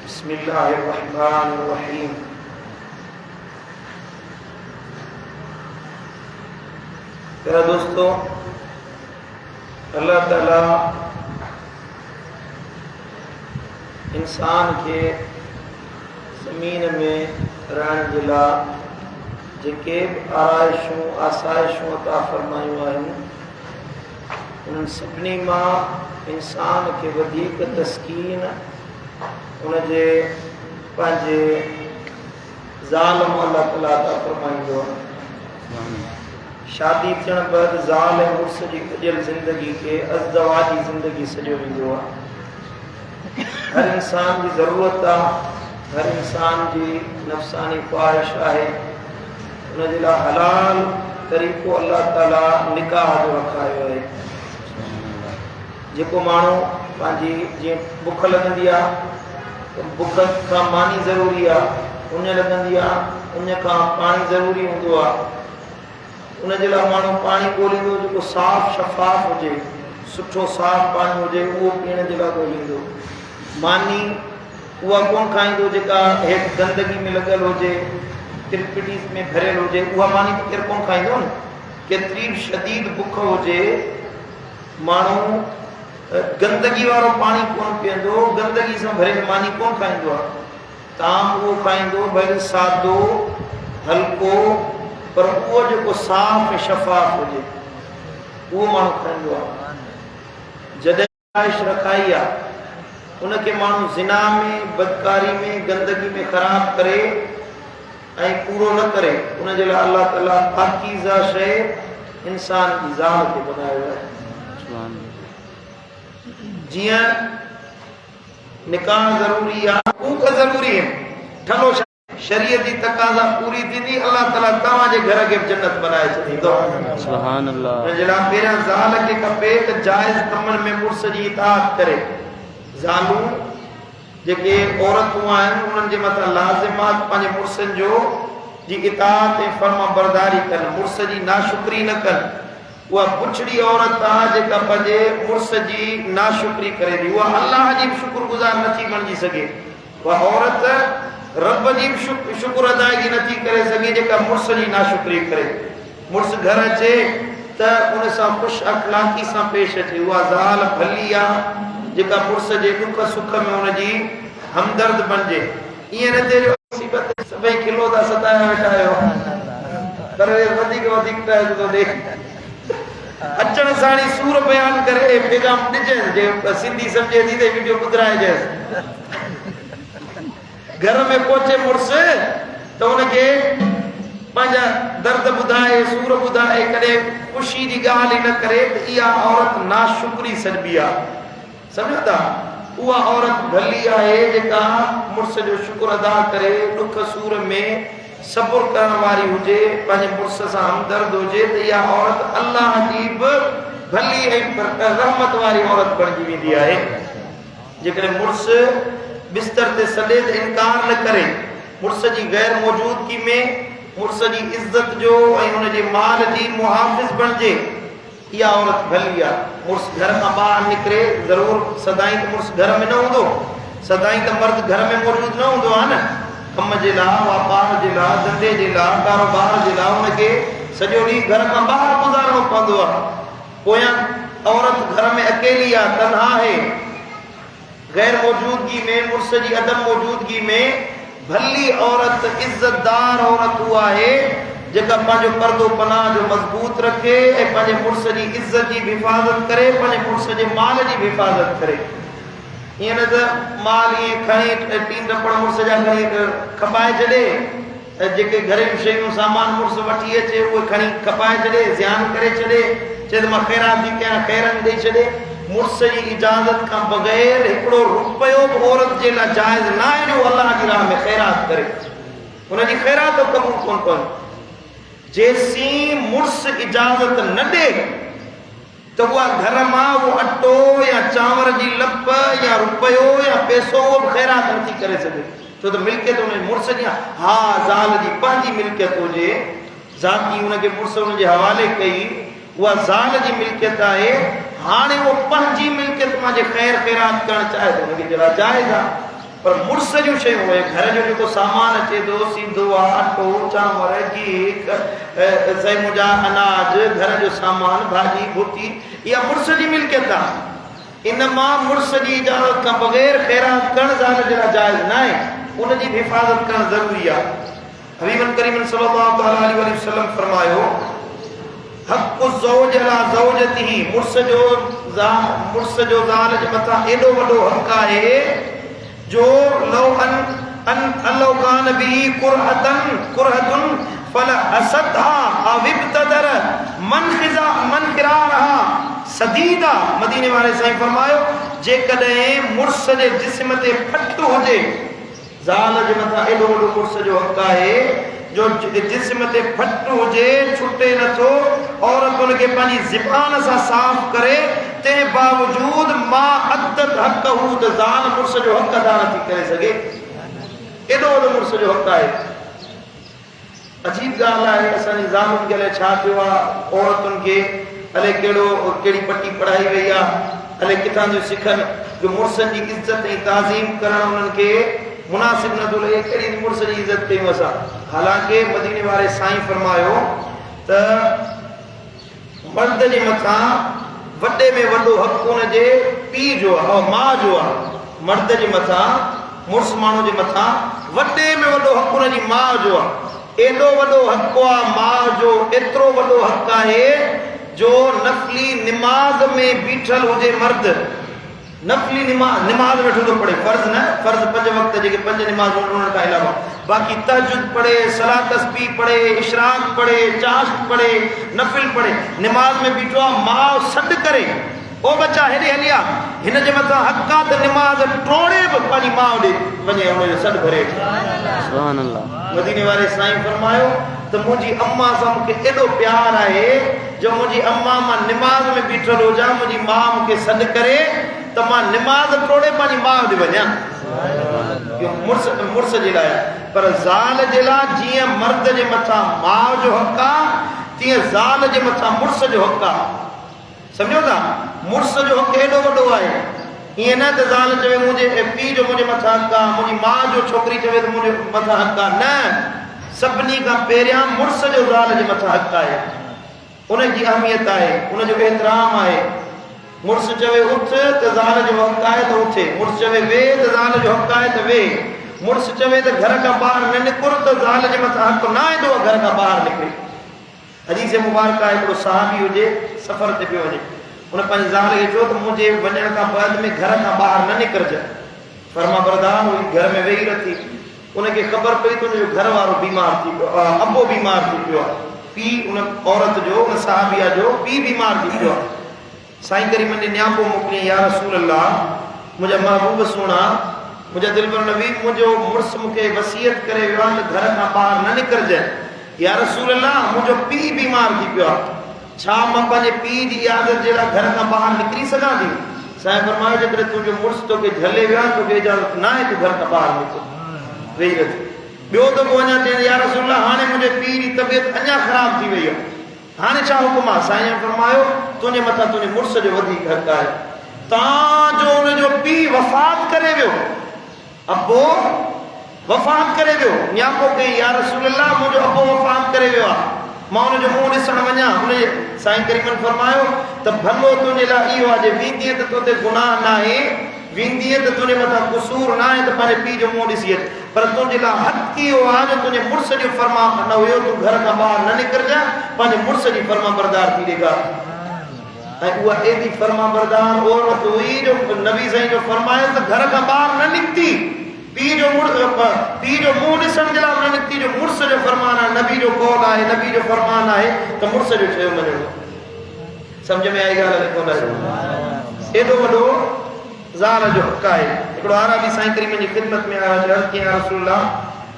बिस्मिल्लाहिर्रहमानिर्रहीम। प्यारे दोस्तों, अल्लाह ताला इंसान के ज़मीन में रहण जे लाइ जेके आराइशूं आसाइशूं अता फरमायूं आहिनि, उन्हनि सभिनी मां इंसान खे वधीक तस्कीन उनजे पंहिंजे ज़ाल मां अल्लाह ताला अता फरमाईंदो आहे। शादी थियण बैदि ज़ाल ऐं मुड़ुस जी गॾियल ज़िंदगी खे अज़दवाजी ज़िंदगी सॼो वेंदो आहे। हर इंसान जी ज़रूरत आहे, हर इंसान जी नफ़सानी ख़्वाहिश आहे, उनजे लाइ हलाल तरीक़ो अल्लाह ताला निकाह जो रखायो आहे। जेको माण्हू पंहिंजी जीअं बुख लॻंदी आहे, बुख खां मानी ज़रूरी आहे, उञ लॻंदी आहे, उञ खां पाणी ज़रूरी हूंदो आहे। उनजे लाइ माण्हू पाणी ॻोल्हींदो जेको साफ़ शफ़ाफ़ हुजे, सुठो साफ़ पाणी हुजे, उहो पीअण जे लाइ ॻोल्हींदो। मानी उहा कोन खाईंदो जेका हेठि गंदगी में लॻल हुजे, किरपिटी में भरियल हुजे, उहा मानी त केरु कोन खाईंदो न। केतिरी बि शदीद बुख हुजे, माण्हू गंदगी वारो पाणी कोन पीअंदो, गंदगी सां भरियल मानी कोन खाईंदो आहे। ताम उहो खाईंदो भले सादो हल्को, पर उहो जेको साफ़ ऐं शफ़ाफ़ हुजे उहो माण्हू खाईंदो आहे। जॾहिं ख़्वाहिश रखाई आहे, उनखे माण्हू ज़िना में, बदकारी में, गंदगी में ख़राब करे ऐं पूरो न करे, उनजे लाइ अल्लाह ताला पाकीज़ा शइ इंसान जी ज़ाल खे बनायो आहे। जीअं निकाह ज़रूरी आहे, हक़ूक़ ज़रूरी आहिनि, ठलो शरीयत जी तक़ाज़ा पूरी थींदी, अल्लाह ताला तव्हांजे घर खे जन्नत बनाए छॾींदो। सुभान अल्लाह। उनजे लाइ पहिरियां ज़ाल खे खपे त जाइज़ कमनि में मुड़ुस जी इताअत करे। ज़ालूं जेके औरतूं आहिनि, उन्हनि जे मथां लाज़िमात पंहिंजे मुड़ुसनि जो जी इताअत ऐं फर्मा बरदारी कनि, मुड़ुस जी नाशुक्री न कनि। उहा पुछड़ी औरत आहे जेका पंहिंजे मुड़ुस जी नाशुक्री करे थी, उहा अल्लाह जी बि शुक्रगुज़ार नथी बणिजी सघे। उहा औरत रब जी बि शुक्र अदायगी नथी करे सघे जेका मुड़ुस जी नाशुक्री करे। मुड़ुस घर अचे त उन सां ख़ुशि अखलाक़ी सां पेश अचे। उहा ज़ाल भली आहे जेका मुड़ुस जे दुख सुख में हुनजी हमदर्द बणिजे। ईअं न थिए मुसीबत सभई किलो था सताया वेठा आहियो, पर वधीक वधीक थो ॾे। अचण साणी सूर बयान करे पैगाम ॾिजे, जे सिंधी सम्झे थी त वीडियो ॿुधाइजे। घर में पहुचे मुड़ुस त उनखे पंहिंजा दर्द ॿुधाए, सूर ॿुधाए, कॾहिं ख़ुशी जी ॻाल्हि ई न करे त इहा औरत नाशुक्री सॾिबी आहे। सम्झो था, उहा औरत भली आहे जेका मुड़ुस जो शुक्र अदा करे, दुख सूर में सब्र करण वारी हुजे, पंहिंजे मुड़ुस सां हमदर्द हुजे, त इहा औरत अल्लाह जी बि भली ऐं रहमत वारी औरत बणिजी वेंदी आहे। जेकॾहिं मुड़ुस बिस्तर ते सॾे त इनकार न करे, मुड़ुस जी गैर मौजूदगी में मुड़ुस जी इज़त जो ऐं हुनजे माल जी मुहाफ़िज़ बणिजे, इहा औरत भली आहे। मुड़ुस घर खां ॿाहिरि निकिरे, ज़रूरु सदाईं त मुड़ुस घर में न हूंदो, सदाईं त मर्द घर में मौजूदु न हूंदो आहे न। कम जे लाइ, वापार जे लाइ, धंधे जे लाइ, कारोबार जे लाइ हुनखे सॼो ॾींहुं घर खां ॿाहिरि गुज़ारणो पवंदो आहे। पोयां औरत घर में अकेली आहे, तन्हा आहे। गैर मौजूदगी में, मुड़ुस जी अदम मौजूदगी में भली औरत, इज़तदार औरत उहा आहे जेका पंहिंजो पर्दो पनाह जो मज़बूत रखे ऐं पंहिंजे मुड़ुस जी इज़त जी हिफ़ाज़त करे, पंहिंजे मुड़ुस जे माल जी हिफ़ाज़त करे। ईअं न त माल ईअं खणी टीन टपड़ मुड़ुस जा खणी खपाए छॾे, जेके घरेलू शयूं सामान मुड़ुस वठी अचे उहे खणी खपाए छॾे, ज़ियान करे छॾे, चए त मां ख़ैरात थी कयां, ख़ैरनि ॾेई छॾे। मुड़ुस जी इजाज़त खां बग़ैर हिकिड़ो रुपयो बि औरत जे लाइ जाइज़ न आहे जो अल्लाह जी राह में ख़ैरात करे। हुनजी ख़ैरात क़बूल कोन कनि। जेसीं मुड़ुस इजाज़त न ॾे त उहा घर मां उहो अटो या चांवर जी लप या रुपयो या पैसो उहो बि ख़ैरात नथी करे सघे, छो त मिल्कियत हुन मुड़ुस जी। हा, ज़ाल जी पंहिंजी मिल्कियत हुजे, ज़ाती हुनखे मुड़ुस हुनजे हवाले कई, उहा ज़ाल जी मिल्कियत आहे। हाणे उहो पंहिंजी मिल्कियत मां जे ख़ैर ख़ैरात करणु चाहे त हुनखे जरा जाइज़ आहे। पर मुर्स जो शयूं हुए घर जो जेको सामान अचे थो सीधो अटो चांवर घी सही मुंहिंजा अनाज घर जो सामान भाॼी भुती इहा मुर्स जी मिल्कियत आहे इन मां मुर्स जी इजाज़त खां बग़ैर ख़ैरात करणु ज़ाल जे लाइ जाइज़ न आहे उनजी बि हिफ़ाज़त करणु ज़रूरी आहे हबीबन करीम सल्लल्लाहु अलैहि वसल्लम फरमायो हक़्क़ु ज़ौज अला ज़ौजतिही मुर्स जो ज़ाल जे मथां एॾो वॾो हक़ आहे जो लौ अन कान बि कुरहतुन फल असदहा अव इब्तदर मन खिरारहा सदीदा मदीने वाले साईं फरमायो जेकॾहिं मुर्स जे जिस्म ते फट हुजे ज़ाल जे मथां एॾो वॾो मुर्स जो हक़ आहे जो जिस्म ते फट हुजे छुटे नथो औरत उनखे पंहिंजी ज़बान सां साफ़ करे तंहिं बावजूद मां अदत हक़ हू त ज़ाल मुर्स जो हक़ अदा नथी करे सघे एॾो वॾो मुर्स जो हक़ आहे अजीब ॻाल्हि आहे असांजी ज़ालुनि खे अलाए छा थियो आहे औरतुनि खे अलाए कहिड़ी पटी पढ़ाई वई आहे अलाए किथां जो सिखनि जो मुर्सनि जी इज़त ऐं ताज़ीम करणु उन्हनि खे मुनासिब नथो लॻे कहिड़ी मुर्स जी इज़त कयूं असां हालांकि मदीने वारे साईं फरमायो त मर्द जे मथां वॾे में वॾो हक़ हुनजे पीउ जो आहे माउ जो आहे मर्द जे मथां मुर्स माण्हू जे मथां वॾे में वॾो हक़ हुनजी माउ जो आहे एॾो वॾो हक़ आहे माउ जो एतिरो वॾो हक़ आहे जो नफ़ली निमाज़ में बीठल हुजे मर्द नफ़ली निमाज़ वेठो थो पढ़े फर्ज़ 5 वक़्त जेके 5 निमाज़ उन्हनि खां अलावा बाक़ी तहजुद पढ़े सलात तस्बीह पढ़े इशराक पढ़े चाश्त पढ़े नफ़िल पढ़े निमाज़ में बीठो आहे माउ सॾु करे ओ बच्चा हेॾे हली आहे हिन जे मथां हक़ आहे त निमाज़ टोड़े बि पंहिंजी माउ ॾे वञे हुनजो सॾु भरे सुभान अल्लाह मदीने वारे साईं फरमायो त मुंहिंजी अम्मा सां मूंखे एॾो प्यार आहे जो मुंहिंजी अम्मा मां निमाज़ में बीठल हुजां मुंहिंजी माउ मूंखे सॾु करे त मां निमाज़ टोड़े पंहिंजी माउ ॾे वञा मुर्स जे लाइ पर ज़ाल जे लाइ जीअं मर्द जे मथां माउ जो हक़ आहे तीअं ज़ाल जे मथां मुर्स जो हक़ आहे सम्झो था मुर्स जो हक़ एॾो वॾो आहे ईअं न त ज़ाल चवे मुंहिंजे पीउ जो मुंहिंजे मथां हक़ आहे मुंहिंजी माउ जो छोकिरी चवे त मुंहिंजे मथां हक़ आहे न सभिनी खां पहिरियां मुर्स जो ज़ाल जे मथां हक़ आहे उनजी अहमियत आहे उनजो एतिराम आहे मुर्स चवे उथ त ज़ाल जो हक़ आहे त उथे मुर्स चवे वेह त ज़ाल जो हक़ आहे त वेह मुर्स चवे त घर खां ॿाहिरि न निकिर त ज़ाल जे मथां हक़ न आहे त घर खां ॿाहिरि निकिरे हदीस मुबारक आहे हिकिड़ो सहाबी हुजे सफ़र ते पियो वञे उन पंहिंजी ज़ाल खे चयो त मुंहिंजे वञण खां बाद में घर खां ॿाहिरि न निकिरजांइ फरमा बरदार हुई घर में वेही रही उनखे ख़बर पई त उनजो घर वारो बीमार थी पियो अबो बीमार थी पियो आहे पीउ उन औरत जो उन सहाबिया जो पीउ बीमार थी पियो आहे साईं करीम ने नियापो मोकिलियईं या रसूल अल्लाह मुंहिंजा महबूब सुहिणा मुंहिंजा दिलबर नबी मुंहिंजो मुड़ुसु मूंखे वसियत करे वियो आहे त घर खां ॿाहिरि न निकिरजांइ या रसूल अल्लाह मुंहिंजो पीउ बीमार थी पियो आहे छा मां पंहिंजे पीउ जी इजाज़त जे लाइ घर खां ॿाहिरि निकिरी सघां थी साईं फरमायो जेकॾहिं तुंहिंजो मुड़ुसु तोखे झले वियो आहे तोखे इजाज़त न आहे तूं घर खां ॿाहिरि निकिर वेही रही ॿियो दफ़ो अञा चई या रसूल अल्लाह हाणे मुंहिंजे पीउ जी तबियत अञा ख़राब थी वई आहे हाणे छा हुकुम आहे साईं फरमायो तुंहिंजे मथां तुंहिंजे मुड़ुस जो वधीक हक़ आहे तव्हांजो हुनजो पीउ वफ़ात करे वियो अबो वफ़ात करे वियो नियापो कई या रसूल अल्लाह मुंहिंजो अबो वफ़ात करे वियो आहे मां हुनजो मुंहुं ॾिसणु वञा हुनजे साईं करीमन फरमायो त भलो तुंहिंजे लाइ इहो आहे जे वेंदीअ त तोते गुनाह न आहे वेंदीअ त तुंहिंजे मथां क़सूर न आहे त पंहिंजे पीउ जो मुंहुं ॾिसी अच पर तुंहिंजे लाइ हक़ इहो आहे जो तुंहिंजे मुड़ुस जो फर्मा न हुयो तूं घर खां ॿाहिरि न निकिरजांइ पंहिंजे मुड़ुस जी फर्मा बरदार थी ॾेखार ऐं उहा एॾी फर्मा बरदार औरत हुई जो नबी साईं जो फरमायो त घर खां ॿाहिरि न निकिती पीउ जो मुंहुं ॾिसण जे लाइ न निकिती जो मुड़ुस जो फरमान आहे नबी जो कौल आहे नबी जो फरमान आहे त मुड़ुस जो चयो वञिणो सम्झ में आई ॻाल्हि कोन आहे एॾो वॾो ज़ाल जो हक़ आहे हिकिड़ो आराबी साईं करीम जी ख़िदमत में आयो अर्ज़ कयईं या रसूल अल्लाह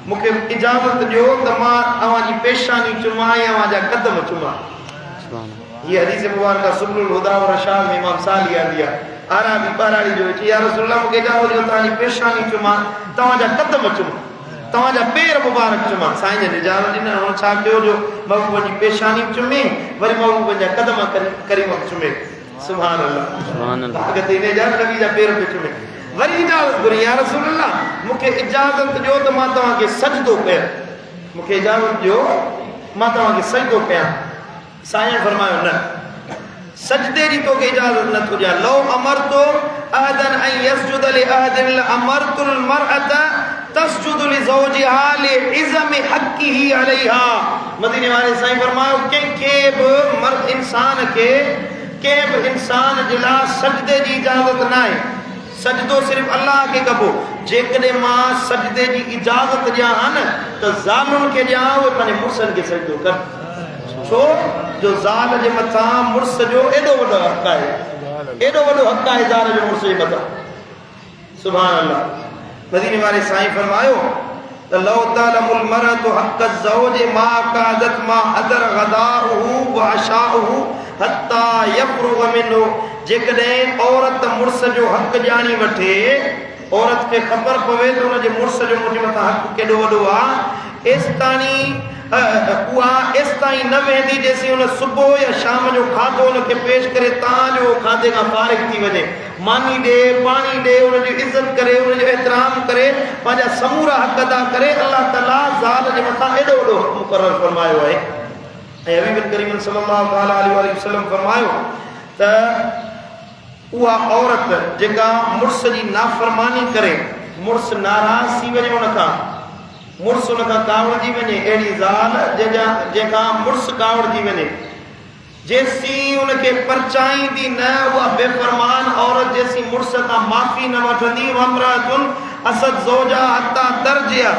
मूंखे इजाज़त ॾियो त मां अव्हांजी पेशानी चुमां ऐं अव्हांजा कदम चुमां हीअ हदीस मुबारक सुबुल हुदा व रशाद में इमाम साली आंदी आहे आराबी ॿाराड़ी जो चई या रसूल अल्लाह मूंखे इजाज़त ॾियो तव्हांजी पेशानी चुमां तव्हांजा कदम चुमां तव्हांजा पेर मुबारक चुमां साईं जन इजाज़त ॾिना हुन छा कयो जो महबूब जी पेशानी चुमे वरी महबूब जा कदम करीम चुमे सुभान अल्लाह अॻिते इन जा नबी जा पेर पे चुमे वरी इजाज़त घुरी या रसूल अल्लाह मूंखे इजाज़त ॾियो त मां तव्हांखे सजदो कयां मूंखे इजाज़त ॾियो मां तव्हांखे सजदो कयां साईं फरमायो न सजदे जी तोखे इजाज़त नथो ॾियां लो अमरतो अहदन ऐं यस्जुद लि अहदिन लअमरतुल मरअत तस्जुद लिज़ौजिहा लिइज़मि हक़्क़िही अलैहा मदीने वाले साईं फरमायो कंहिंखे बि मर्द इंसान खे कंहिं बि इंसान जे लाइ सजदे जी इजाज़त न आहे सजदो सिर्फ़ अल्लाह खे कबो जेकॾहिं मां सजदे जी इजाज़त ॾियां हा न त ज़ालुनि खे ॾियां उहे पंहिंजे मुड़ुसनि खे सजदो कनि छो जो ज़ाल जे मथां मुड़ुस जो एॾो वॾो हक़ आहे एॾो वॾो हक़ आहे ज़ाल जो मुड़ुस जे मथां सुभान अल्लाह मदीने वारे साईं फरमायो त लौ तअलमुल मरअतु हक़्क़ ज़ौज मा कादत मा हदर गदाउहु व अशाउहु हत्ता यफ़रुग़ मिन्हु जेकॾहिं औरत मुड़ुस जो हक़ ॼाणी वठे औरत खे ख़बर पवे त हुनजे मुड़ुस जो मुंहिंजे मथां हक़ केॾो वॾो आहे उहा एसि ताईं न वेंदी जेसीं हुन सुबुह या शाम जो खाधो हुनखे पेश करे तव्हांजो खाधे खां फारिग थी वञे मानी ॾे पाणी ॾे हुनजी इज़त करे हुनजो एतिराम करे पंहिंजा समूरा हक़ अदा करे अल्लाह ताला ज़ाल जे मथां एॾो वॾो हक़ मुक़ररु फरमायो आहे ऐं हबीब करीम सल्लल्लाहु अलैहि वसल्लम फरमायो त उहा औरत जेका मुड़ुस जी नाफ़रमानी करे मुड़ुस नाराज़ थी वञे उनखां मुड़ुस उनखां कावड़जी वञे अहिड़ी ज़ाल जंहिंखां मुड़ुस कावड़जी वञे जेसीं उनखे परचाईंदी न उहा बेफ़रमान औरत जेसीं मुड़ुस खां माफ़ी न वठंदी वमरातुन असद ज़ौजा हत्ता तर्जिया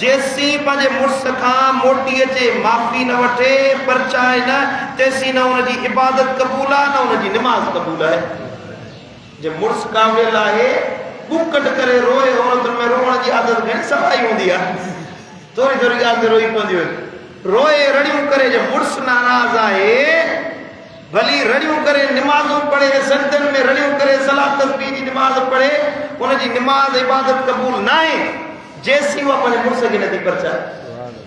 जेसीं पंहिंजे मुड़ुस खां मोटी अचे माफ़ी न वठे परचाए न तेसीं न हुनजी इबादत क़बूल आहे न हुनजी निमाज़ क़बूल आहे जे मुड़ुस कावड़ियल आहे बुकट करे रोए औरतुनि में रोअण जी आदत घणी सफ़ाई हूंदी आहे थोरी थोरी ॻाल्हि ते रोई पवंदियूं आहिनि रोए रड़ियूं करे जो मुड़ुस नाराज़ आहे भली रड़ियूं करे निमाज़ूं पढ़े सजदनि में रड़ियूं करे सलात तस्बीह जी निमाज़ पढ़े उनजी निमाज़ इबादत क़बूल न आहे जेसीं उहा पंहिंजे मुड़ुस खे नथी परचाए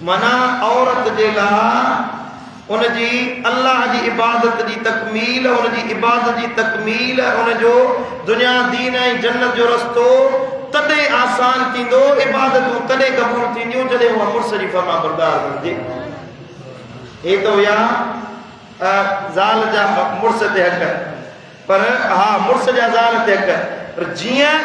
माना औरत जे लाइ उनजी अल्लाह जी इबादत जी तकमील उनजी इबादत जी तकमील उनजो दुनिया दीन ऐं जन्नत जो रस्तो तॾहिं आसान थींदो इबादतूं तॾहिं क़बूल थींदियूं जॾहिं उहा मुड़ुस जी फर्मा बरदार बणिजे हे त हुया ज़ाल जा मुड़ुस ते हक़ पर हा मुड़ुस जा ज़ाल ते हक़ पर जीअं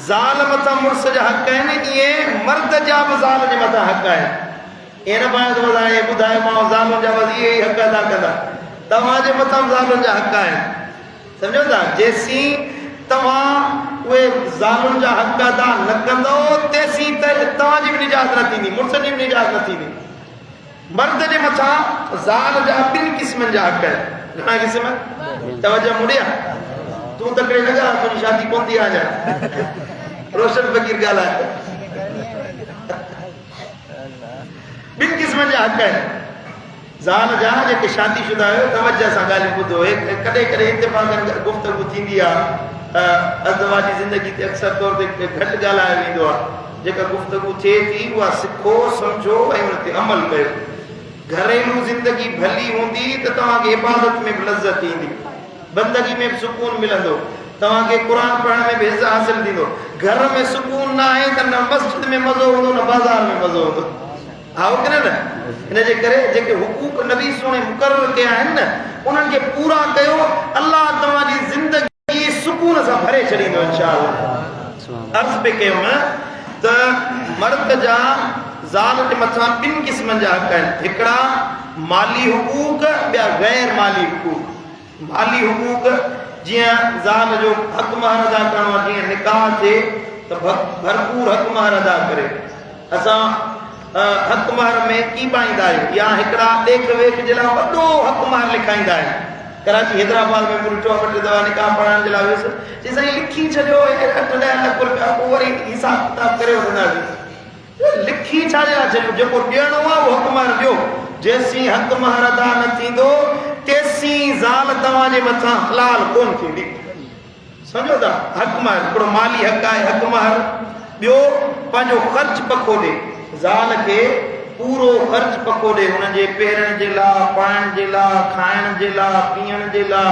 ज़ाल मथां मुड़ुस जा हक़ आहिनि ईअं मर्द जा बि ज़ाल जे मथां हक़ आहिनि ईअं न पाण वधाए ॿुधायो ज़ालुनि जा बसि इहे ई हक़ अदा कंदा तव्हांजे मथां ज़ालुनि जा हक़ आहिनि सम्झो था जेसीं तव्हां उहे ज़ालुनि जा हक़ अदा न कंदो तेसीं त तव्हांजी बि निजात न थींदी मुड़ुस जी बि निजात न थींदी मर्द जे मथां ज़ाल जा ॿिनि क़िस्मनि जा हक़ आहिनि घणा क़िस्म तवजो मुड़िया तूं तकिड़े लॻा तुंहिंजी शादी कोन थी आहे रोशन फ़कीर ॻाल्हाए ॿिनि क़िस्मनि जा हक़ आहिनि ज़ाल जा जेके शादीशुदा आहियो तवजो सां ॻाल्हियूं ॿुधो कॾहिं कॾहिं इत्तेफ़ाक़न गुफ़्तगू थींदी आहे अज़वाजी ज़िंदगी ते अक्सर तौर ते घटि ॻाल्हायो वेंदो आहे जेका गुफ़्तगू थिए थी उहा सिखो सम्झो ऐं उन ते अमल कयो घरेलू ज़िंदगी भली हूंदी त तव्हांखे इबादत में बि लज़त ईंदी बंदगी में बि सुकून मिलंदो तव्हांखे क़ुर पढ़ण में बि इज़्ज़त हासिल थींदो घर में सुकून न आहे त न मस्जिद में मज़ो हूंदो न बाज़ार में मज़ो हूंदो हा की न हिन जे करे जेके हुकूक नबी सुहिणे मुक़ररु कया आहिनि न उन्हनि खे पूरा कयो अल्लाह तव्हांजी ज़िंदगी सुकून सां भरे छॾींदो इंशाअल्लाह अर्ज़ पे कयुमि त मर्द जा ज़ाल जे मथां ॿिनि क़िस्मनि जा हक़ आहिनि हिकिड़ा माली हुकूक ॿिया गैर माली हुकूक माली हुकूक जीअं ज़ाल जो हक़ महर अदा करणो आहे जीअं निकाह थिए त भरपूर हक़ महर अदा करे असां हक़ महर में की पाईंदा आहियूं या हिकिड़ा ॾेख वेख जे लाइ वॾो हक़ महर लिखाईंदा आहिनि कराची हैदराबाद में मूं ॾिठो आहे ॿ टे दफ़ा निकाह पढ़ण जे लाइ वियुसि चई साईं लिखी छॾियो 8-10 लख रुपया पोइ वरी हिसाब किताब करे वठंदासीं लिखी छा जे लाइ छॾियो जेको ॾियणो आहे उहो हक़ महर ॾियो जेसीं हक़ महर अदा न थींदो तेसीं ज़ाल तव्हांजे मथां हलाल कोन थींदी सम्झो था हक़ महर हिकिड़ो माली हक़ आहे हक़ महर ॿियो पंहिंजो ख़र्च पको ॾे ज़ाल खे पूरो ख़र्च पको ॾे हुनजे पहिरण जे लाइ पाइण जे लाइ खाइण जे लाइ पीअण जे लाइ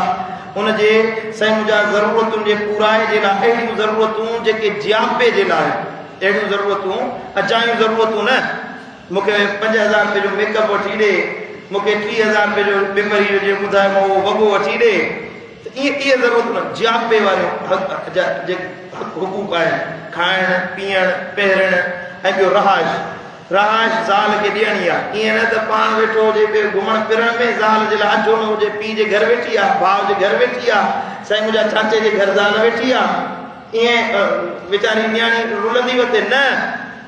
उनजे साईं मुंहिंजा ज़रूरतुनि जे पूराए जे लाइ अहिड़ियूं ज़रूरतूं जेके जियापे जे लाइ अहिड़ियूं ज़रूरतूं अचायूं ज़रूरतूं न मूंखे 5000 रुपए जो मेकअप वठी ॾे मूंखे 30,000 रुपए जो बीमारी जो जे ॿुधाए मां उहो वॻो वठी ॾे त इहे ज़रूरत न जियापे वारियूं जे हुकूक आहिनि खाइण पीअण पहिरण ऐं ॿियो रहाइश ज़ाल खे ॾियणी आहे ईअं न त पाण वेठो हुजे पियो घुमण फिरण में ज़ाल जे लाइ अचो न हुजे पीउ जे घर वेठी आहे भाउ जे घर वेठी आहे साईं मुंहिंजा चाचे जे घर ज़ाल वेठी आहे ईअं वीचारी न्याणी रुलंदी वते न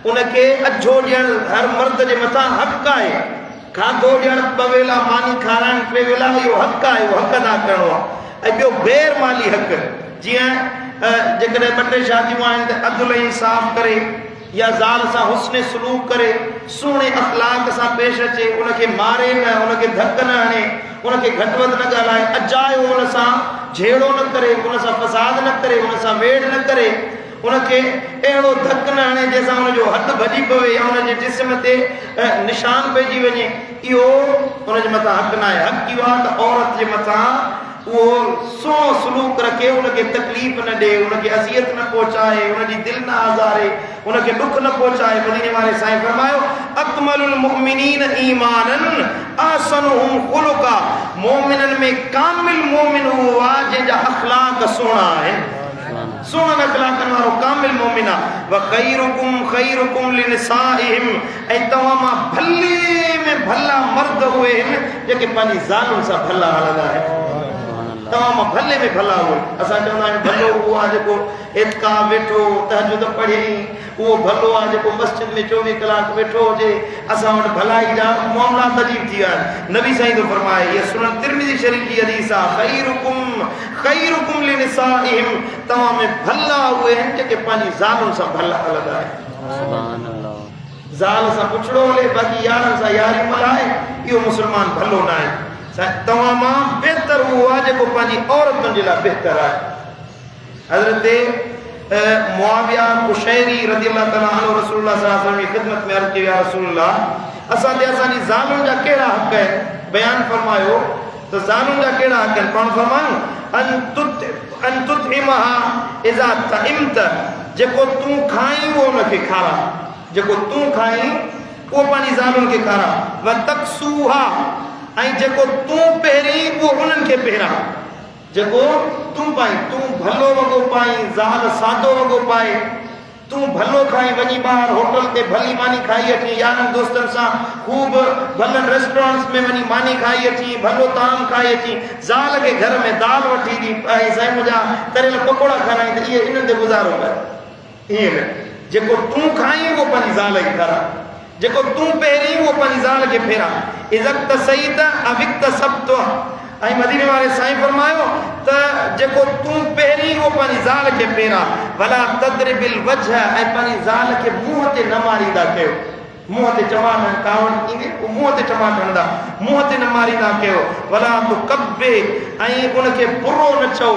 उनखे अझो ॾियणु हर मर्द जे मथां हक़ आहे खाधो ॾियणु 2 वेला मानी खाराइणु 3 वेला इहो हक़ आहे उहो हक़ अदा करिणो आहे ऐं ॿियो गैर माली हक़ जीअं जेकॾहिं 2-3 शादियूं आहिनि त अदल इंसाफ़ करे या ज़ाल सां हुस्न सलूक करे सुहिणे अख़लाक सां पेश अचे उनखे मारे न उनखे धक न हणे उनखे घटि वधि न ॻाल्हाए अजायो उन सां झेड़ो न करे उन सां फ़साद न करे उन सां वेड़ न करे उनखे अहिड़ो धक न हणे जंहिंसां उनजो हथु भॼी पवे या उनजे जिस्म ते निशान पइजी वञे इहो उनजे मथां हक़ न आहे हक़ इहो आहे त औरत जे मथां उहो सुहिणो सलूक रखे उनखे तकलीफ़ न ॾे उनखे अज़ियत न पहुचाए उनजी दिलि न आज़ारे उनखे ॾुख न पहुचाए मदीने वारे साईं फरमायो अकमलुल मुमिनीन ईमानन अहसनुहुम खुलुका मोमिननि में कामिल मोमिन उहो आहे जंहिंजा अख़लाक सुहिणा आहिनि सुहिणनि अख़लाकनि वारो कामिल मोमिन आहे व ख़ैरुकुम लिनिसाइहिम ऐं तव्हां मां भले में भला मर्द उहे आहिनि जेके पंहिंजी ज़ालुनि सां भला हलंदा आहिनि तव्हां मां भले में भला हुओ असां चवंदा आहियूं भलो उहो आहे जेको एतिका वेठो तहजुद पढ़े उहो भलो आहे जेको मस्जिद में 24 कलाक वेठो हुजे असां वटि भलाई जा मामलात अजीब थी विया आहिनि नबी साईं थो फरमाए हीअ सुनन तिरमिज़ी शरीफ़ जी हदीस आहे ख़ैरुकुम लिनिसाइहिम तव्हां में भला उहे आहिनि जेके पंहिंजी ज़ालुनि सां भला हलंदा आहिनि सुभान अल्लाह ज़ाल सां पुछड़ो हले बाक़ी यारनि सां यारी मल्हाए इहो मुस्लमान भलो न आहे तव्हां मां बहितर उहो आहे जेको पंहिंजी औरतुनि जे लाइ बहितर आहे हज़रत मुआविया कुशैरी रज़ियल्लाहु तआला अन्हु रसूलुल्लाह सल्लल्लाहु अलैहि वसल्लम जी ख़िदमत में अर्ज़ कई या रसूलुल्लाह असां ते असांजी ज़ालुनि जा कहिड़ा हक़ आहिनि बयानु फरमायो त ज़ालुनि जा कहिड़ा हक़ आहिनि पाण फरमायूं अन तुतइमहा इज़ा तइमत जेको तूं खाईं उहो उनखे खारा जेको तूं खाईं उहो पंहिंजी ज़ालुनि खे खारा व तक्सूहा ऐं जेको तूं पहिरीं उहो उन्हनि खे पहिरां जेको तूं पाई तूं भलो वॻो पाई ज़ाल सादो वॻो पाए तूं भलो खाई वञी ॿाहिरि होटल ते भली मानी खाई अची यारनि दोस्तनि सां ख़ूब भलनि रेस्टोरेंट्स में वञी मानी खाई अची भलो ताम खाई अची ज़ाल खे घर में दाल वठी ॾी ऐं साईं मुंहिंजा तरियल पकोड़ा खाराई त इहे इन्हनि ते गुज़ारो कर ईअं न जेको तूं खाई उहो पंहिंजी ज़ाल खे खारां जेको तूं पहिरीं उहो पंहिंजी ज़ाल खे फेरां इज़त सईद अविक्त सब्त ऐं मदीने वारे साईं फरमायो त जेको तूं पहिरीं उहो पंहिंजी ज़ाल खे फेरां भला तदरिबिल वजह ऐं पंहिंजी ज़ाल खे मुंहं ते न मारींदा कयो मुंहं ते टमाट कावड़ ईंदे मुंहं ते टमाट हणंदा मुंहं ते न मारींदा कयो भला तूं कब्बे ऐं उनखे बुरो न चओ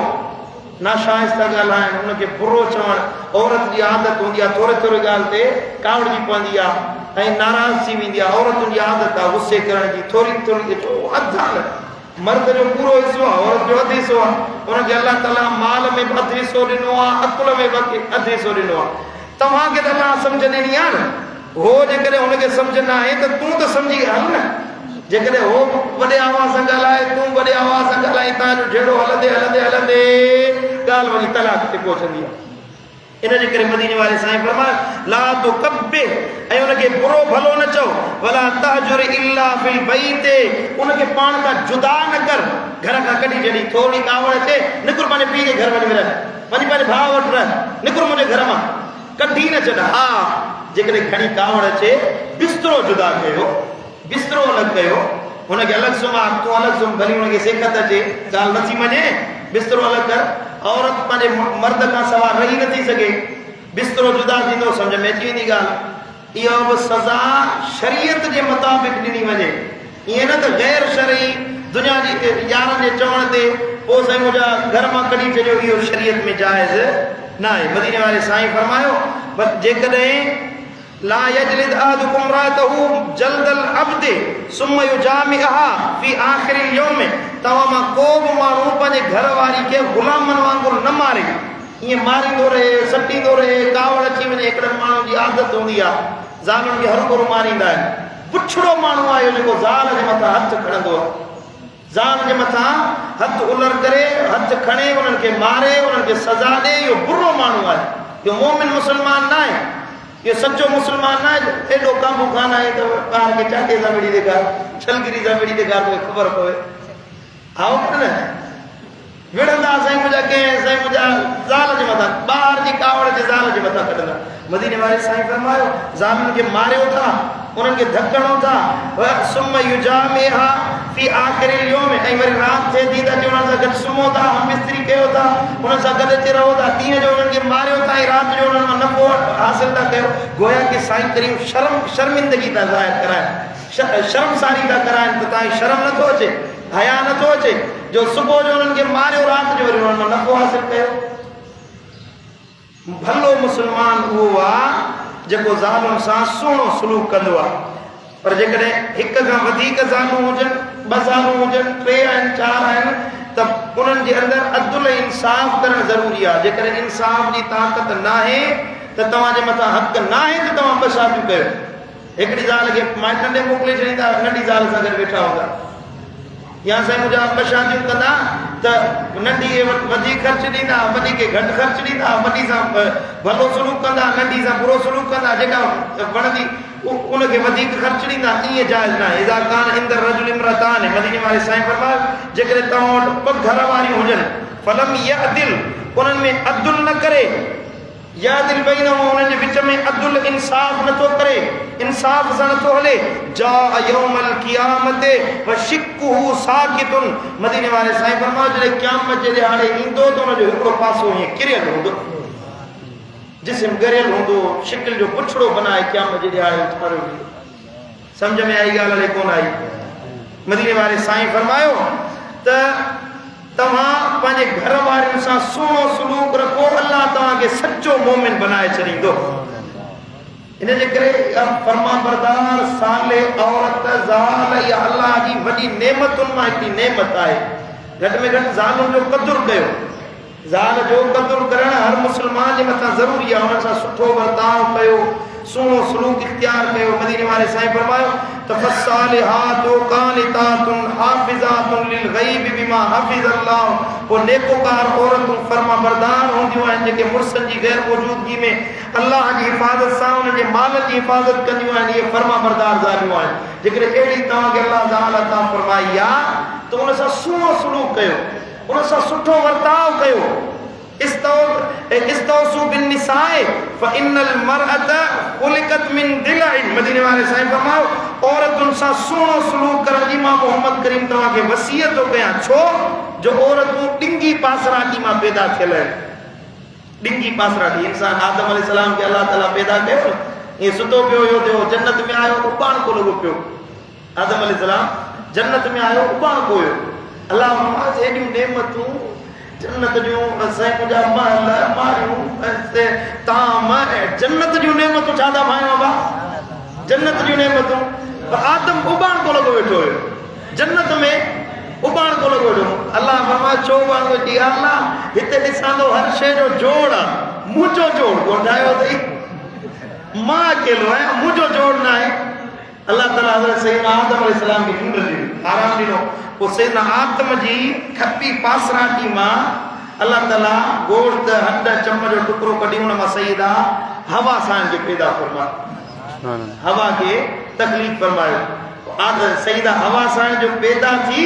नाशाइस्ता ॻाल्हाइण उनखे बुरो चवणु औरत जी आदत हूंदी आहे थोरे थोरे ॻाल्हि ते कावड़जी पवंदी आहे ऐं नाराज़ थी वेंदी आहे औरतुनि जी आदत आहे गुस्से करण जी थोरी थोरी अधु हाल मर्द जो पूरो हिसो आहे औरत जो अधु हिसो आहे उनखे अलाह ताला माल में बि अधु हिसो ॾिनो आहे अकुल में बि अधु हिसो ॾिनो आहे तव्हांखे त अलाह सम्झ ॾिनी आहे न हो जेकॾहिं हुनखे सम्झ न आहे त तूं त सम्झी हल न जेकॾहिं हो वॾे आवाज़ सां ॻाल्हाए तूं वॾे आवाज़ सां ॻाल्हाए तव्हांजो जहिड़ो हलंदे हलंदे हलंदे ॻाल्हि वञी तलाक ते पहुचंदी आहे इन जे करे मदीने वारे साईं फरमायो ला तो कब्बे ऐं उनखे बुरो भलो न चओ वला तहजुर इल्ला फिल बैत उनखे पाण खां जुदा न कर घर खां कढी जॾहिं थोरी कावड़ अचे निकुर पंहिंजे पीउ जे घर वञी रह वञी पंहिंजे भाउ वटि रह निकुर मुंहिंजे घर मां कढी न छॾ हा जेकॾहिं खणी कावड़ अचे बिस्तरो जुदा कयो बिस्तरो अलॻि कयो हुनखे अलॻि सुम्हा तूं अलॻि सुम्ह भली हुनखे सेखत अचे ॻाल्हि नथी मञे बिस्तरो अलॻि कर औरत पंहिंजे मर्द खां सवाइ रही नथी सघे बिस्तरो जुदा थींदो सम्झ में अची वेंदी ॻाल्हि इहा बि सज़ा शरीयत जे मुताबिक़ ॾिनी वञे ईअं न त गैर शरई दुनिया जी यारनि जे चवण ते पोइ साईं मुंहिंजा घर मां कढी छॾियो इहो शरीयत में जाइज़ न आहे मदीने वारे साईं फरमायो जेकॾहिं ला यजलिद अहदुकुम रातहु जल्दल अब्द सुम्मा युजामिहा फी आखिरिल यौम तवा मां को भी माण्हू पंहिंजे घर वारी के गुलामन वांगुरु न मारे ये मारींदो रहे सटींदो रहे कावड़ अची वञे हिकिड़े माण्हू जी आदत हूंदी आहे ज़ालुनि खे हर कोरो मारींदा आहिनि पुछड़ो माण्हू आहे जेको ज़ाल जे मथां हथ खणंदो आहे ज़ाल जे मथां हथ उलर करे हथ खणे उन्हनि खे मारे उन्हनि खे सज़ा ॾे इहो बुरो माण्हू आहे इहो मोमिन मुस्लमान न आहे इहो सचो मुस्लमान न आहे एॾो काबू कान आहे त ॿार खे चाटे सां विड़ी ॾेखार छलगिरी सां विड़ी ॾेखार तोखे ख़बर पवे आओ न विढ़ंदा साईं मुंहिंजा कंहिं साईं मुंहिंजा ज़ाल जे मथां ॿार जी कावड़ जे ज़ाल जे मथां कढंदा मदीने वारे साईं फरमायो ज़ालुनि खे मारियो था उन्हनि खे धकड़ो था सुम युजामिहा फी आख़िरिल यौम ऐं वरी राति थिए थी त अची उन्हनि सां गॾु सुम्हो था मिस्त्री कयो था उन्हनि सां गॾु अची रहो था ॾींहं जो उन्हनि खे मारियो था ऐं राति जो उन्हनि मां नफ़ो हासिल था कयो गोया की साईं करीम शर्मिंदगी था ज़ाहिर कराइनि शर्मसारी था कराइनि त तव्हांखे शर्म नथो अचे हया नथो अचे जो सुबुह जो उन्हनि खे मारियो राति जो वरी उन्हनि मां नफ़ो हासिल कयो भलो मुस्लमान उहो आहे जेको ज़ालुनि सां सुहिणो सलूक कंदो आहे पर जेकॾहिं हिक खां वधीक ज़ालूं हुजनि ॿ ज़ालूं हुजनि 3 आहिनि 4 आहिनि त उन्हनि जे अंदरि अदुल इंसाफ़ करणु ज़रूरी आहे जेकॾहिं इंसाफ़ जी ताक़त न आहे त तव्हांजे मथां हक़ न आहे त तव्हां ॿ शादियूं कयो हिकिड़ी ज़ाल खे माइट ॾे मोकिले छॾींदा नंढी ज़ाल सां गॾु वेठा हूंदा या साईं मुंहिंजा ॿ शादियूं कंदा त नंढी खे वधीक ख़र्चु ॾींदा वॾी खे घटि ख़र्चु ॾींदा वॾी सां भलो सलूक कंदा नंढी सां बुरो सलूक कंदा जेका वणंदी उनखे वधीक ख़र्चु ॾींदा ईअं जाइज़ न आहे इज़ा कान इंदर रजुल इम्रतान मदीने वारे साईं फरमायो जेकॾहिं तव्हां वटि 2 घर वारियूं हुजनि फलम यअदिल उन्हनि में अदुल न करे या दिल बैनहुम उन्हनि जे विच में अदुल इंसाफ़ नथो करे इंसाफ़ सां नथो हले जा यौमल क़ियामत व शिक्कुहु साकितुन मदीने वारे साईं फरमायो जॾहिं क़यामत जे ॾियारे ईंदो त उनजो हिकिड़ो पासो हीअं किरियल हूंदो जिस्म गरियल हूंदो शिकिल जो पुछड़ो बनाए क़यामत जे ॾियारे उथारियो सम्झ में आई ॻाल्हि हले कोन आई मदीने वारे साईं फरमायो त तव्हां पंहिंजे घर वारनि सां सुहिणो सलूक रखो अल्लाह तव्हांखे सचो मोमिन बनाए छॾींदो इन जे करे फर्मा बरदार साले औरत ज़ाल या अल्लाह जी वॾी नेमतुनि मां हिकिड़ी नेमत आहे घटि में घटि ज़ालुनि जो क़दुरु कयो ज़ाल जो क़दुरु करणु हर मुस्लमान जे मथां ज़रूरी आहे उन्हनि सां सुठो वर्ताव कयो सुहिणो सलूक इख्तियार कयो मदीने वारे साईं फरमायो त फस्सालिहातु कानितातुन हाफ़िज़ातुन लिल ग़ैब बिमा हफ़िज़ अल्लाह पोइ नेकोकार औरतूं फर्मा बरदार हूंदियूं आहिनि जेके मुर्सनि जी गैर मौजूदगी में अल्लाह जी हिफ़ाज़त सां उन जे माल जी हिफ़ाज़त कंदियूं आहिनि इहे फर्मा बरदार ज़ालियूं आहिनि जेकॾहिं अहिड़ी तव्हांखे अल्लाह ज़ाल अता फरमाई आहे त उन सां सुहिणो सलूक कयो उन सां सुठो वर्ताव कयो इस्तौसु बिन्निसाए फ़इन्नल मरअत ख़ुलिक़त मिन दिलइन मदीने वारे साईं फरमायो औरतुनि सां सुहिणो सलूक करण जी मां मोहम्मद करीम तव्हांखे वसीयत थो कयां छो जो औरतूं ॾिंगी पासराटी मां पैदा थियल आहिनि ॾिंगी पासराटी इंसान आदम अलैहिस्सलाम खे अल्लाह ताला पैदा कयो ईअं सुतो पियो हुयो जो जन्नत में आयो उबाण को लॻो पियो आदम अलैहिस्सलाम जन्नत में आयो उबाण को हुयो अल्लाह फरमायो हेॾियूं नेमतूं जन्नत जूं साईं मुंहिंजा महल मारियूं ताम जन्नत जूं नेमतूं छा था भाई बाबा जन्नत जूं नेमतूं आदम उबाण को लॻो वेठो हुयो जन्नत में उबाण को लॻो वेठो अल्लाह फरमायो छो उबाण को ॾी अल्लाह हिते ॾिसां थो हर शइ जो जोड़ आहे मुंहिंजो जोड़ ॻोल्हायो अथई मां अकेलो आहियां मुंहिंजो जोड़ न आहे अल्लाह ताला हज़रत सैयदना आदम अलैहिस्सलाम खे निंड ॾिनी आराम ॾिनो पोइ सैयदना आदम जी खपी पासराटी मां अल्लाह ताला गोश्त हॾ चम जो टुकड़ो कढी उन मां सैयदा हवा सां खे पैदा फरमायो हवा खे तकलीफ़ फरमायो सैयदा हवा सां जो पैदा थी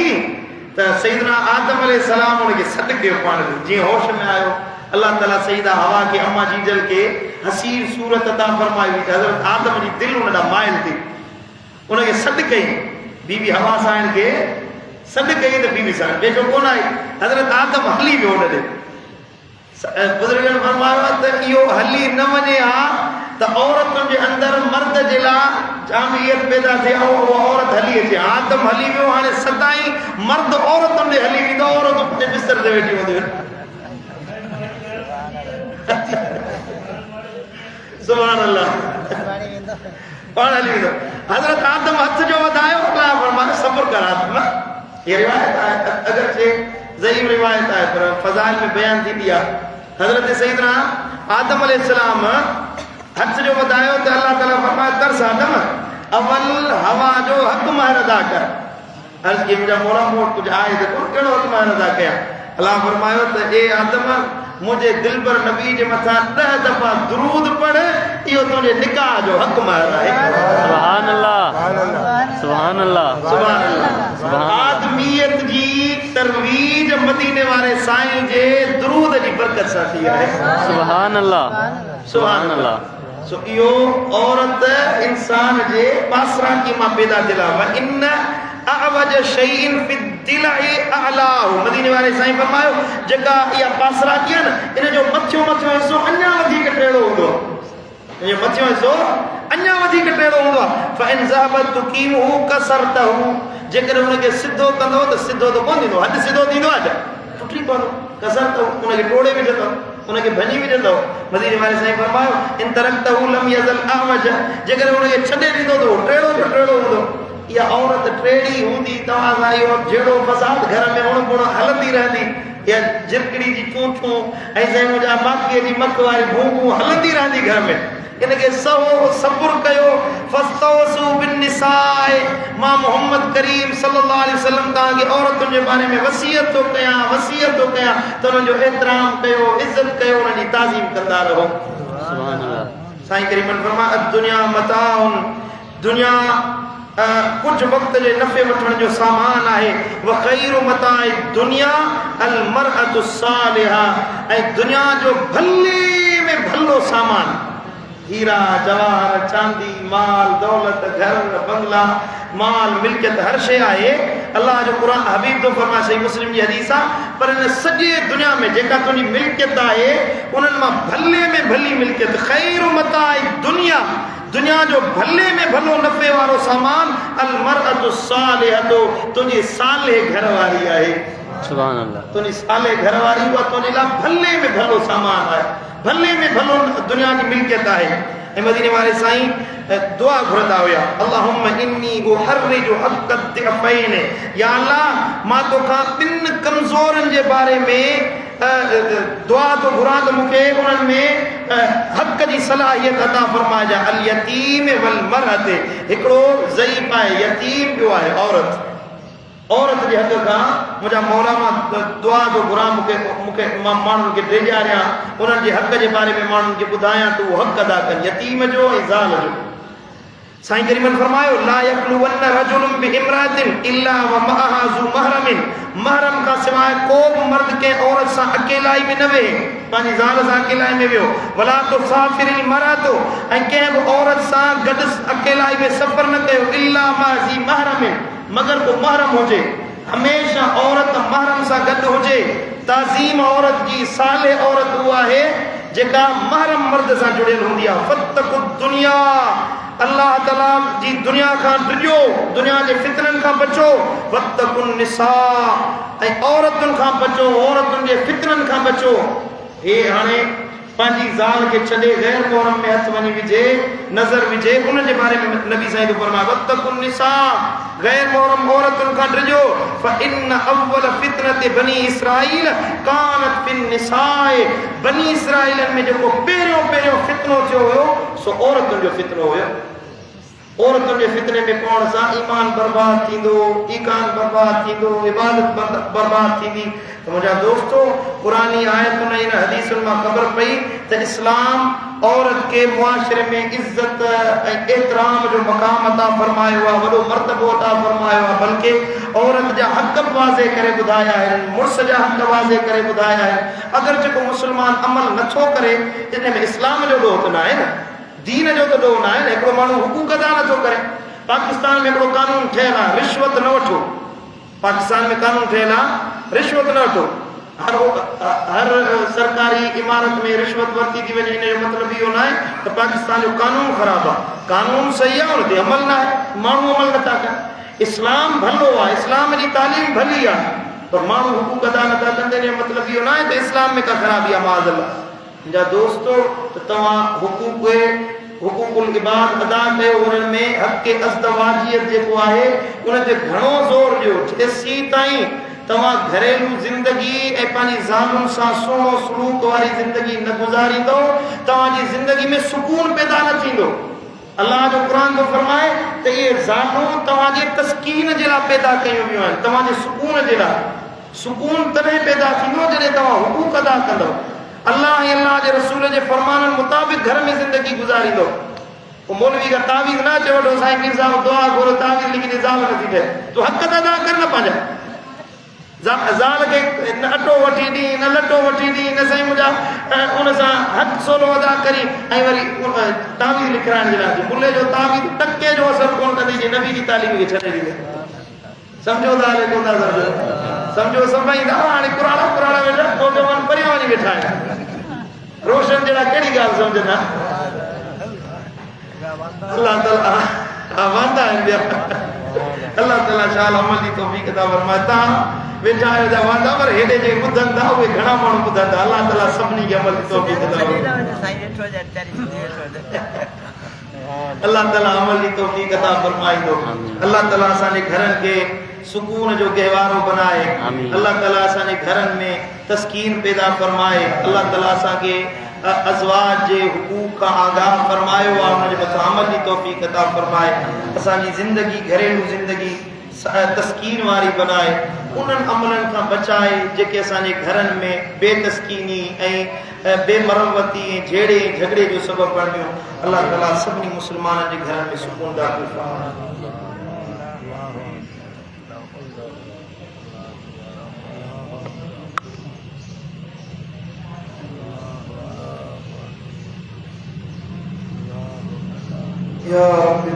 त सैयदना आदम अलैहिस्सलाम उनखे सॾु कयो पाण जीअं होश में आयो अल्लाह ताला सैयदा हवा खे अम्मा जीजल खे हसीन सूरत अता फरमाई हुई हज़रत आदम जी दिलि उन ॾांहुं माइल थी उनखे सॾु कई बीबी हवा सां खे सॾु कई त बीबी सां वेठो कोन आई हज़रत आदम हली वियो हुन ॾे बुज़ुर्गनि फरमायो त इहो हली न वञे हा त औरतुनि जे अंदरि मर्द जे लाइ जामियत पैदा थिए ऐं उहा औरत हली अचे आदम हली वियो हाणे सदाईं मर्द औरतुनि ॾे हली वेंदो औरतूं पंहिंजे बिस्तर ते वेठी हूंदियूं सुभान अल्लाह पाण हली वेंदो हज़रत आदम हथ जो वधायो अल्लाह फरमायो सब्र कर आदम ये रिवायत है, अगरचे ज़ईफ़ रिवायत है पर फ़ज़ाइल में बयान थी दिया। हज़रत सैयदना आदम अलैहिस्सलाम हज जो बतायो तो अल्लाह ताला फरमाया तरस आदम अवल हवा जो हक महर अदा कर। अर्ज़ की मुझा मोला मोट कुछ आए तो कहिड़ो हक महर अदा कया। अल्लाह फरमायो त ए आदम मुझे दिलबर नबी जे मथा 10 दफ़ा दुरूद पढ़, इहो तुझे निकाह जो हक महर आहे। सुभान अल्लाह, सुभान अल्लाह, सुभान अल्लाह। आदमियत जी तरवीज मदीने वाले साईं जे दुरूद जी बरकत सां थी आहे। सुभान अल्लाह, सुभान अल्लाह। सो इहो औरत इंसान जे पासरा की मां पैदा थियल आहे। व इन अअवज शैइन फि दिलइ अलाहु, मदीने वाले साईं फरमायो जेका इहा पासरा की आहे न, इन जो मथियो हिस्सो अञा वधीक टेढ़ो हूंदो, इन जो मथियो हिस्सो अञा वधीक टेढ़ो हूंदो आहे। फइन ज़हबत तुकीमुहु कसरतहु, जेकर उनखे सिधो कंदो त सिधो त कोन थींदो, हद सिधो थींदो आहे छा, टुटी पवंदो। कसरतहु उनखे टोड़े विझंदो, उनखे भञी विझंदो। मदीने वाले साईं फरमायो इन तरक्तहु लम यज़ल अअवज, जेकर उनखे छॾे ॾींदो त टेढ़ो जो टेढ़ो हूंदो। इहा औरत टेढ़ी हूंदी तव्हां सां इहो जहिड़ो फ़साद घर में उण हलंदी रहंदी, या झिरकड़ी जी चूंचूं ऐं साईं मुंहिंजा माखीअ जी मख वारी भूंगूं हलंदी रहंदी घर में। इनखे सहो सब्र कयो। फस्तौसु बिन्निसाए, मां मोहम्मद करीम सल्लल्लाहु अलैहि वसल्लम तव्हांखे औरतुनि जे बारे में वसीयत थो कयां त उन्हनि जो एतिराम कयो, इज़त कयो, उन्हनि जी ताज़ीम कंदा रहो। सुभान अल्लाह। साईं करीमन फरमाया दुनिया मताउन, दुनिया कुछ वक्त जे नफ़े वठण जो सामान आहे। व ख़ैरु मताए दुनिया अल मरअतु सालिहा, ऐं दुनिया जो भले में भलो सामान, हीरा जवाहर चांदी माल दौलत घर बंगला माल मिल्कियत हर शइ आहे। अल्लाह जो क़ुरान हबीब तो फरमाए, सही मुस्लिम जी हदीस आहे, पर इन सॼे दुनिया में जेका तुंहिंजी मिल्कियत आहे उन्हनि मां भले में भली मिल्कियत, ख़ैरु मताए दुनिया, दुनिया जो भले में भलो नफ़े वारो सामान अल मरअतु सालिहतु, तुंहिंजी साले घर वारी आहे। सुभान अल्लाह। तुंहिंजी साले घर वारी उहा तुंहिंजे लाइ भले में भलो सामान आहे, भले में भलो दुनिया जी मिल्कियत आहे। ऐं मदीने वाले साईं दुआ घुरंदा हुया, अल्लाहुम्म इन्नी उहर्रिजु हक़्क़ दिअफ़ैन, या अल्लाह मां तोखां 2 कमज़ोरनि जे बारे में दुआ तो घुरां त मूंखे उन्हनि में हक़ जी सलाहियत अता फरमाइजा। अल यतीम वल मरअत, हिकिड़ो ज़ईफ़ आहे यतीम, ॿियो आहे औरत। औरत जे हक़ खां मुंहिंजा मौला मां दुआ तो घुरां, मूंखे मां माण्हुनि खे ॾेजारियां, उन्हनि जे हक़ जे बारे में माण्हुनि खे ॿुधायां त उहो हक़ अदा कनि, यतीम जो ऐं ज़ाल जो। साईं करीमन फरमायो ला यख़्लुवन्न रजुलुन बिइम्रातिन इल्ला व मअहा ज़ू महरमिन, महरम खां सवाइ को बि मर्द कंहिं औरत सां अकेलाई में न वेहे, पंहिंजी ज़ाल सां अकेलाई में वियो। वला तुसाफ़िरिल मरअतु, ऐं कंहिं बि औरत सां गॾु अकेलाई में सफ़र न कयो, इल्ला मा ज़ी महरमिन, मगर को महरम हुजे। हमेशा औरत महरम सां गॾु हुजे। ताज़ीम औरत जी साले औरत उहा आहे जेका महरम मर्द सां जुड़ियल हूंदी आहे। फत्तकु दुनिया, अल्लाह ताला जी दुनिया खां डिॼो, दुनिया जे फितननि खां बचो। वत्तकुन निसा, ऐं औरतुनि खां बचो, औरतुनि जे फितननि खां बचो। हे हाणे पंहिंजी ज़ाल खे छॾे गैर मोहरम में हथ वञी विझे, नज़र विझे, उन जे बारे में नबी साईं जो फरमाए वत्तकुन निसा, गैर मोहरम औरतुनि खां डिॼो। फ़इन अव्वल फितनत बनी इसराईल कानत फिन निसाए, बनी इसराईलनि में जेको पहिरियों फितनो थियो हुयो सो औरतुनि जो फितनो हुयो। औरतुनि जे फितने में पवण सां ईमान बर्बाद थींदो, ईकान बर्बाद थींदो, इबादत बर्बाद थींदी। त मुंहिंजा दोस्तो, पुरानी आयतुनि ऐं हदीसुनि मां ख़बर पई त इस्लाम औरत के मुआशरे में इज़्ज़त ऐं एतिराम जो मक़ाम अता फरमायो आहे, वॾो मर्तबो अता फरमायो आहे। बल्कि औरत जा हक़ वाज़े करे ॿुधाया आहिनि, मुड़ुस जा हक़ वाज़े करे ॿुधाया आहिनि। अगरि जेको मुस्लमान अमल नथो करे, इन में इस्लाम जो ॾोह त न आहे न, दीन जो त ॾोह न आहे न। हिकिड़ो माण्हू हुकूक अदा नथो करे। पाकिस्तान में हिकिड़ो कानून ठहियल आहे, रिश्वत न वठो। पाकिस्तान में कानून ठहियल आहे, रिश्वत न वठो। हर सरकारी इमारत में रिश्वत वरती थी वञे, इन जो मतिलबु इहो न आहे त पाकिस्तान जो कानून ख़राबु आहे। कानून सही आहे, उन ते अमल न आहे, माण्हू अमल नथा कनि। इस्लाम भलो आहे, इस्लाम जी तालीम भली आहे, पर माण्हू हुकूक अदा नथा कनि, इन जो मतिलबु इहो न आहे त इस्लाम में का ख़राबी आहे। माज़अल्लाह। मुंहिंजा दोस्तो, त तव्हां हुकूक हुकूकुल इबाद अदा कयो उन में हक़ अज़दवाजियत जेको आहे उन ते घणो ज़ोर ॾियो जेसी ताईं तव्हां घरेलू ज़िंदगी ऐं पंहिंजी ज़ालुनि सां सुहिणो सलूक वारी ज़िंदगी न गुज़ारींदो तव्हांजी ज़िंदगी में सुकून पैदा न थींदो। अल्लाह जो क़ुरान तो फरमाए त इहे ज़ालूं तव्हांजे तस्कीन जे लाइ पैदा कयूं वियूं आहिनि, तव्हांजे सुकून जे लाइ। सुकून तॾहिं पैदा थींदो जॾहिं तव्हां हुकूक अदा कंदव, अल्लाह ऐं अल्लाह जे रसूल जे फरमाननि मुताबिक़ घर में ज़िंदगी गुज़ारींदो। मौलवी का तावीज़ ना चवो तो साईं पीर साहब दुआ घुरो तावीज़ लिखी निज़ाम नथी थिए, तूं हक़ अदा कर न पंहिंजा। ज़ाल खे न अटो वठी ॾी न लटो वठी ॾी न साईं मुंहिंजा उन सां हक़ सोलो अदा करी ऐं वरी तावीज़ लिखाइण जे लाइ मुले जो तावीज़ टके जो असर कोन कंदी जे नबी जी तालीम खे छॾे ॾींदे। सम्झो था हले कोन था सम्झो सभई हाणे पुराणा वेठा नौजवान परियां वञी वेठा आहिनि रोशन जहिड़ा कहिड़ी ॻाल्हि सम्झंदा। अल्लाह ताला वांदा आहिनि ॿिया। अल्लाह ताला शाल अमल जी तौफ़ीक़ अता फरमाए। तव्हां वेठा आहियो त वांदा पर हेॾे जे ॿुधनि था उहे घणा माण्हू ॿुधनि था। अल्लाह ताला सभिनी खे अमल जी तौफ़ीक़ अता अल्लाह ताला अमल जी तौफ़ीक़ अता फरमाईंदो। अल्लाह ताला असांजे घरनि खे सुकून जो गहवारो बनाए। अल्लाह ताला असांजे घरनि में तस्कीन पैदा फरमाए। अल्लाह ताला असांखे अज़वाज जे हुकूक का आगाह फरमायो आहे उन जे मथां अमल जी तौफ़ीक़ अता फरमाए। असांजी ज़िंदगी घरेलू ज़िंदगी तस्कीन वारी बनाए, उन्हनि अमलनि खां बचाए जेके असांजे घरनि में बेतस्कीनी ऐं बेमरवती ऐं झेड़े झगड़े जो सबबु बणियो। अल्लाह ताला सभिनी मुस्लमाननि जे घरनि में सुकून दाख़िल फरमाए। या रब्बी